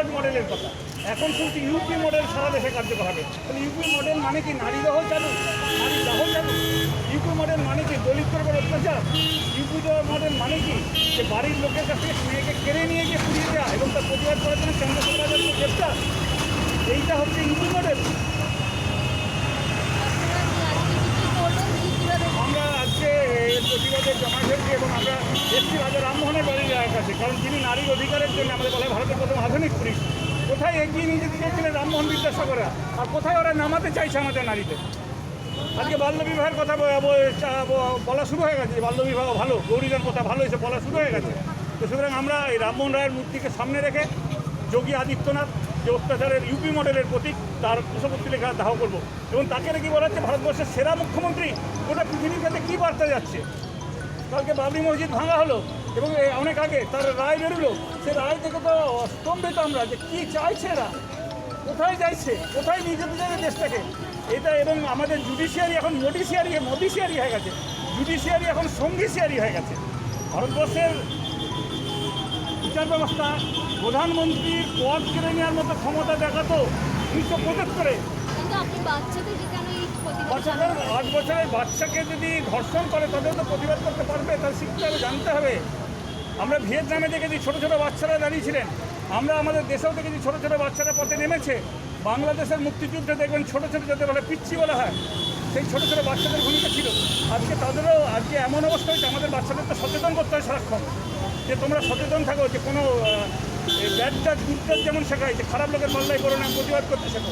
গুজরাট মডেলের কথা, এখন শুনছি ইউপি মডেল সারা দেশে কার্যকর হবে। তাহলে ইউপি মডেল মানে কি নারী দহ চালু, নারী দাহ চালু? ইউপি মডেল মানে কি দলিতদের উপর অত্যাচার? ইউপি মডেল মানে কি যে বাড়ির লোকের কাছ থেকে মেয়েকে কেড়ে নিয়ে গিয়ে পুড়িয়ে দেওয়া এবং তার প্রতিবাদ করার জন্য কেন্দ্র সরকারের গ্রেপ্তার? এইটা হচ্ছে ইউপি মডেল। আমরা আজকে প্রতিবাদে জমা ধরছি এবং আমরা এসছি রাজা রামমোহনের বাড়ির কাছে, কারণ তিনি নারীর অধিকারের জন্য আমাদের বলা হয় ভারতের প্রথম আধুনিক পুলিশ। কোথায় এগিয়ে নিয়ে যেতে চেয়েছিলেন রামমোহন বিদ্যাসাগররা, আর কোথায় ওরা নামাতে চাইছে আমাদের নারীদের? আজকে বাল্যবিবাহের কথা বলা শুরু হয়ে গেছে, বাল্যবিবাহ ভালো, গৌরীগান কথা ভালো হয়েছে বলা শুরু হয়ে গেছে। তো সুতরাং আমরা এই রামমোহন রায়ের মূর্তিকে সামনে রেখে যোগী আদিত্যনাথ যে অত্যাচারের ইউপি মডেলের প্রতীক তার কুশপুত্তলি লেখা দাহ করবো এবং তাকে নাকি বলা হচ্ছে ভারতবর্ষের সেরা মুখ্যমন্ত্রী। গোটা পৃথিবীর কাছে কী বার্তা যাচ্ছে? কালকে বাবরি মসজিদ ভাঙা হলো এবং অনেক আগে তার রায় বেরোলো, সে রায় থেকে তো স্তম্ভিত আমরা যে কী চাইছে এরা, কোথায় যাইছে, কোথায় নিয়ে যেতে চাইছে দেশটাকে এটা। এবং আমাদের জুডিশিয়ারি এখন মডিশিয়ারি হয়ে গেছে, জুডিশিয়ারি এখন সঙ্গীশিয়ারি হয়ে গেছে। ভারতবর্ষের বিচার ব্যবস্থা প্রধানমন্ত্রীর পদ কেড়ে নেওয়ার মতো ক্ষমতা দেখাতো 1975-এ। 8 বছরের বাচ্চাকে যদি ধর্ষণ করে তাদের তো প্রতিবাদ করতে পারবে, তার শিখতে হবে, জানতে হবে। আমরা ভিয়েতনামে দেখেছি ছোটো ছোটো বাচ্চারা দাঁড়িয়েছিলেন, আমরা আমাদের দেশেও দেখেছি ছোটো ছোটো বাচ্চারা পথে নেমেছে। বাংলাদেশের মুক্তিযুদ্ধে দেখবেন ছোটো ছোটো যাদের বলে পিচ্ছি বলা হয়, সেই ছোটো ছোটো বাচ্চাদের ভূমিকা ছিল। আজকে তাদেরও আজকে এমন অবস্থা হয়েছে, আমাদের বাচ্চাদের তো সচেতন করতে হয় সারাক্ষণ, যে তোমরা সচেতন থাকো, যে কোনো ব্যাড টাচ গুড টাচ যেমন শেখায় যে খারাপ লোকের পাল্লায় করো না, প্রতিবাদ করতে শেখো।